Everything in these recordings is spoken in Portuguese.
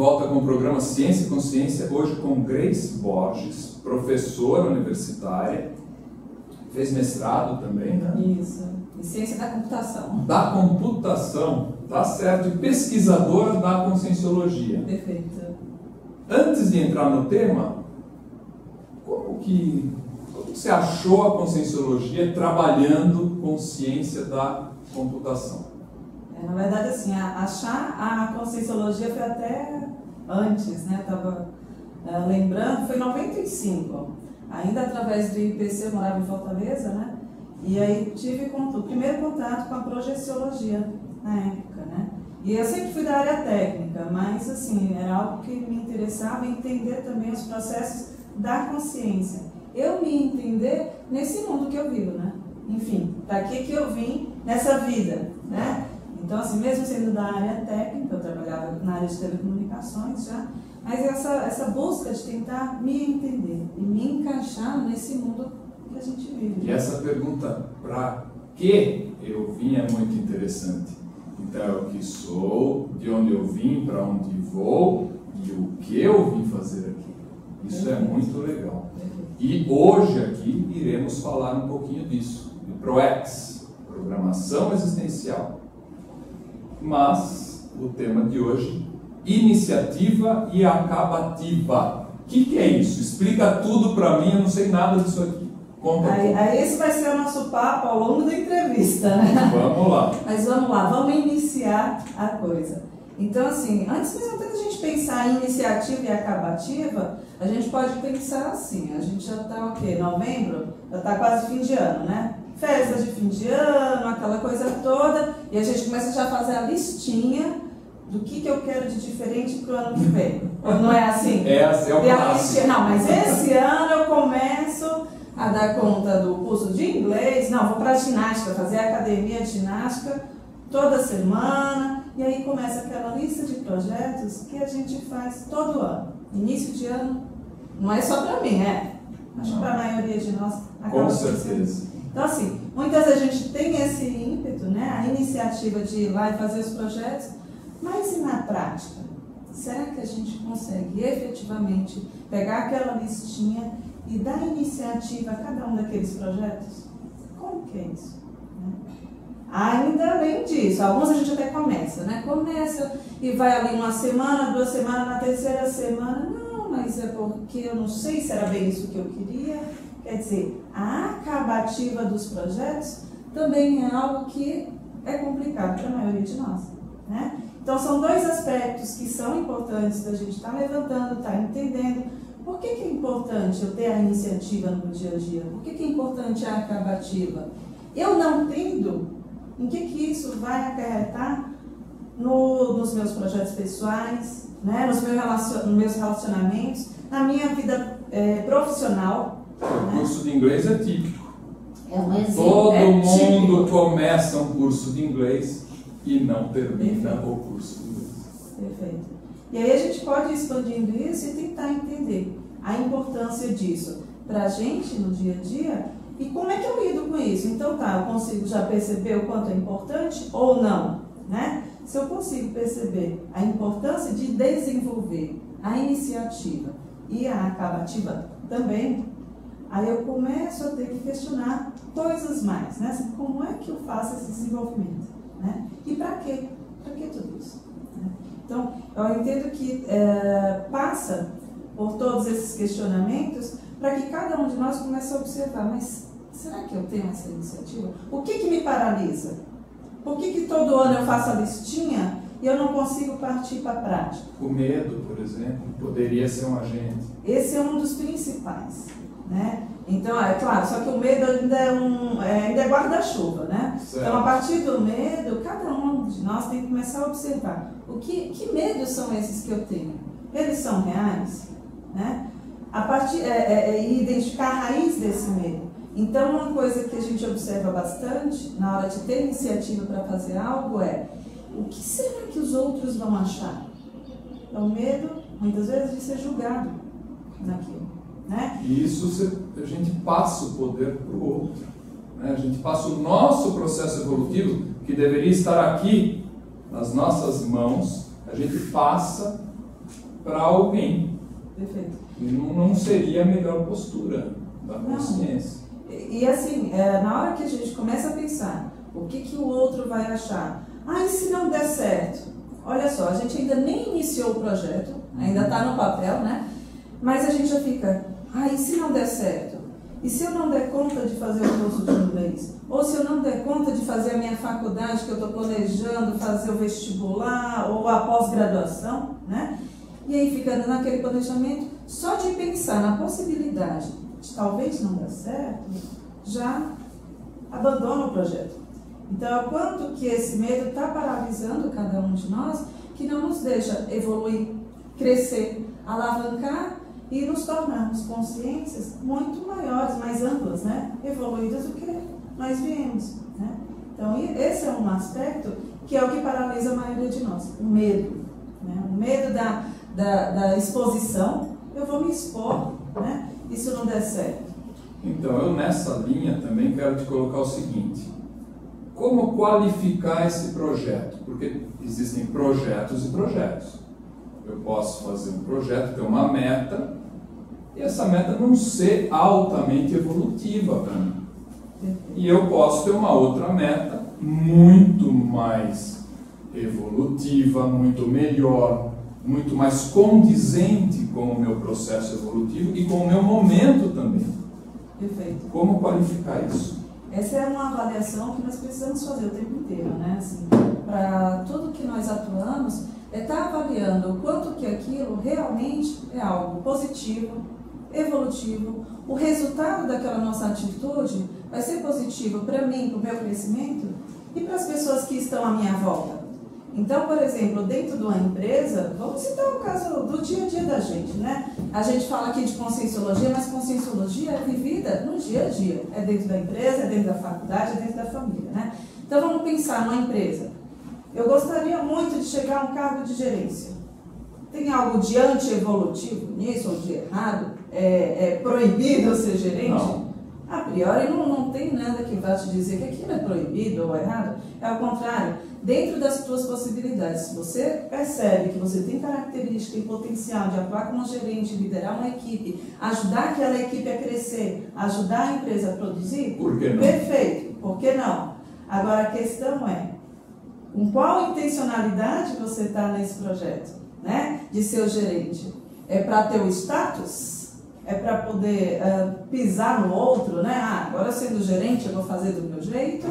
volta com o programa Ciência e Consciência, hoje com Grace Borges, professora universitária, fez mestrado também, né? Isso, em Ciência da Computação. Da computação, tá certo, e pesquisadora da Conscienciologia. Perfeito. Antes de entrar no tema, como que você achou a Conscienciologia trabalhando com ciência da computação? Na verdade, assim, achar a Conscienciologia foi até antes, né? Estava lembrando, foi em 95, ainda através do IPC, eu morava em Fortaleza, né? E aí tive o primeiro contato com a projeciologia na época, né? E eu sempre fui da área técnica, mas assim, era algo que me interessava entender também os processos da consciência. Eu me entender nesse mundo que eu vivo, né? Enfim, daqui que eu vim nessa vida, né? Então, assim, mesmo sendo da área técnica, eu trabalhava na área de telecomunicações já, mas essa busca de tentar me entender e me encaixar nesse mundo que a gente vive. E essa pergunta, para que eu vim, é muito interessante. Então, é o que sou, de onde eu vim, para onde vou e o que eu vim fazer aqui. Isso é muito legal. E hoje aqui iremos falar um pouquinho disso, de ProEx, Programação Existencial. Mas o tema de hoje, iniciativa e acabativa. O que é isso? Explica tudo para mim, eu não sei nada disso aqui. Conta aí esse vai ser o nosso papo ao longo da entrevista, né? Vamos lá. Mas vamos lá, vamos iniciar a coisa. Então, assim, antes mesmo até da gente pensar em iniciativa e acabativa, a gente pode pensar assim, a gente já está o quê? Novembro? Já está quase fim de ano, né? Festas de fim de ano, aquela coisa toda, e a gente começa já a fazer a listinha do que eu quero de diferente para o ano que vem. Não é assim? É assim, é o clássico. Não, mas esse ano eu começo a dar conta do curso de inglês, não, vou para a ginástica, fazer a academia de ginástica toda semana, e aí começa aquela lista de projetos que a gente faz todo ano. Início de ano, não é só para mim, acho que para a maioria de nós acaba Com certeza. Então, assim, muitas vezes a gente tem esse ímpeto, né, a iniciativa de ir lá e fazer os projetos, mas e na prática? Será que a gente consegue efetivamente pegar aquela listinha e dar iniciativa a cada um daqueles projetos? Como que é isso? Ainda além disso, alguns a gente até começa, né? Começa e vai ali uma semana, 2 semanas, na terceira semana, não, mas é porque eu não sei se era bem isso que eu queria. Quer dizer, a acabativa dos projetos também é algo que é complicado para a maioria de nós, né? Então, são 2 aspectos que são importantes da gente estar levantando, estar entendendo. Por que é importante eu ter a iniciativa no dia a dia? Por que é importante a acabativa? Eu não tendo, em que isso vai acarretar nos meus projetos pessoais, né? Nos meus relacionamentos, na minha vida profissional. O curso de inglês é típico. É um exemplo. Todo mundo típico. começa um curso de inglês e não termina o curso de inglês. Perfeito. E aí a gente pode ir expandindo isso e tentar entender a importância disso para a gente no dia a dia e como é que eu lido com isso. Então eu consigo já perceber o quanto é importante ou não, né? Se eu consigo perceber a importância de desenvolver a iniciativa e a acabativa também, aí eu começo a ter que questionar coisas mais, né? Assim, como é que eu faço esse desenvolvimento, né? E para quê? Para que tudo isso? Né? Então, eu entendo que passa por todos esses questionamentos para que cada um de nós comece a observar, mas será que eu tenho essa iniciativa? O que me paralisa? Por que todo ano eu faço a listinha e eu não consigo partir para a prática? O medo, por exemplo, poderia ser um agente. Esse é um dos principais, né? Então, é claro, só que o medo ainda é guarda-chuva, né? Certo. Então, a partir do medo, cada um de nós tem que começar a observar que medos são esses que eu tenho? Eles são reais? Né? A partir, identificar a raiz desse medo. Então, uma coisa que a gente observa bastante na hora de ter iniciativa para fazer algo é o que será que os outros vão achar? É o medo, muitas vezes, de ser julgado naquilo. Né? E isso a gente passa o poder para o outro. Né? A gente passa o nosso processo evolutivo, que deveria estar aqui nas nossas mãos, a gente passa para alguém. Perfeito. Não seria a melhor postura da consciência. E assim, na hora que a gente começa a pensar o que o outro vai achar, e se não der certo? Olha só, a gente ainda nem iniciou o projeto, ainda está no papel, né? Mas a gente já fica, e se não der certo? E se eu não der conta de fazer o curso de inglês? Ou se eu não der conta de fazer a minha faculdade, que eu estou planejando fazer o vestibular ou a pós-graduação, né? E aí fica naquele planejamento, só de pensar na possibilidade de talvez não dar certo, já abandona o projeto. Então, é o quanto que esse medo está paralisando cada um de nós, que não nos deixa evoluir, crescer, alavancar e nos tornarmos consciências muito maiores, mais amplas, né? Evoluídas do que nós viemos, né? Então, esse é um aspecto que é o que paralisa a maioria de nós, o medo, né? O medo da exposição. Eu vou me expor, né? E se não der certo? Então, eu nessa linha também quero te colocar o seguinte: como qualificar esse projeto? Porque existem projetos e projetos. Eu posso fazer um projeto, ter uma meta, e essa meta não ser altamente evolutiva para mim. E eu posso ter uma outra meta muito mais evolutiva, muito melhor, muito mais condizente com o meu processo evolutivo e com o meu momento também. Perfeito. Como qualificar isso? Essa é uma avaliação que nós precisamos fazer o tempo inteiro, né? Assim, para tudo que nós atuamos, estar avaliando o quanto que aquilo realmente é algo positivo, evolutivo, o resultado daquela nossa atitude vai ser positivo para mim, para o meu crescimento e para as pessoas que estão à minha volta. Então, por exemplo, dentro de uma empresa, vamos citar o caso do dia a dia da gente, né? A gente fala aqui de conscienciologia, mas conscienciologia é vivida no dia a dia. É dentro da empresa, é dentro da faculdade, é dentro da família, né? Então, vamos pensar numa empresa. Eu gostaria muito de chegar a um cargo de gerência. Tem algo de anti-evolutivo nisso, ou de errado? É proibido ser gerente? Não. A priori, não tem nada que vá te dizer que aquilo é proibido ou errado. É ao contrário. Dentro das suas possibilidades, se você percebe que você tem característica e potencial de atuar como gerente, liderar uma equipe, ajudar aquela equipe a crescer, ajudar a empresa a produzir, por que não? Perfeito, por que não? Agora a questão é, com qual intencionalidade você está nesse projeto, né? De ser o gerente? É para ter o status? É para poder pisar no outro, né? Agora sendo gerente eu vou fazer do meu jeito,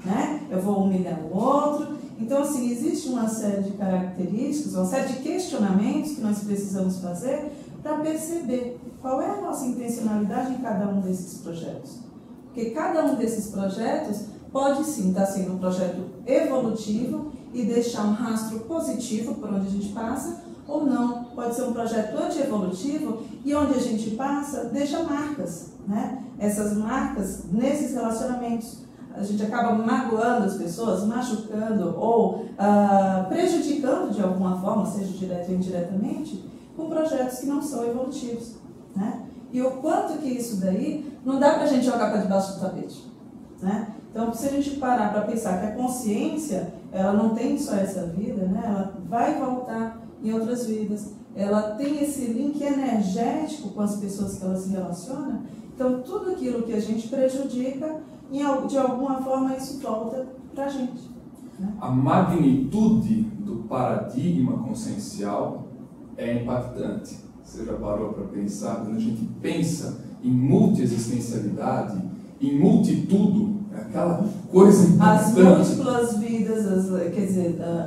né? Eu vou humilhar o outro. Então, assim, existe uma série de características, uma série de questionamentos que nós precisamos fazer para perceber qual é a nossa intencionalidade em cada um desses projetos. Porque cada um desses projetos pode sim estar sendo um projeto evolutivo e deixar um rastro positivo por onde a gente passa, ou não, pode ser um projeto anti-evolutivo e onde a gente passa, deixa marcas, né? Essas marcas nesses relacionamentos. A gente acaba magoando as pessoas, machucando ou prejudicando de alguma forma, seja direta ou indiretamente, com projetos que não são evolutivos, né? E o quanto que isso daí não dá para a gente jogar para debaixo do tapete, né? Então, se a gente parar para pensar que a consciência, ela não tem só essa vida, né? Ela vai voltar em outras vidas, ela tem esse link energético com as pessoas que ela se relaciona. Então, tudo aquilo que a gente prejudica, de alguma forma isso volta para a gente, né? A magnitude do paradigma consciencial é impactante. Você já parou para pensar? Quando a gente pensa em multiexistencialidade, em multitudo, é aquela coisa impactante. As múltiplas vidas,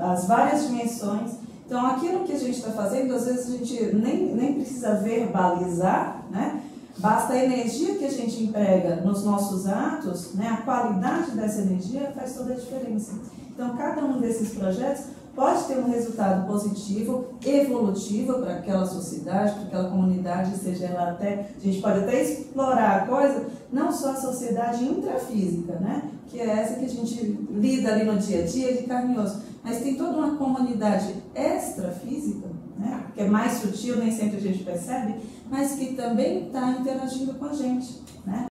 as várias dimensões. Então, aquilo que a gente está fazendo, às vezes a gente nem precisa verbalizar, né? Basta a energia que a gente emprega nos nossos atos, né? A qualidade dessa energia faz toda a diferença. Então, cada um desses projetos pode ter um resultado positivo, evolutivo para aquela sociedade, para aquela comunidade, seja ela até, a gente pode até explorar a coisa, não só a sociedade intrafísica, né? Que é essa que a gente lida ali no dia a dia de carne e osso, mas tem toda uma comunidade extrafísica, né? Que é mais sutil, nem sempre a gente percebe, mas que também está interagindo com a gente, né?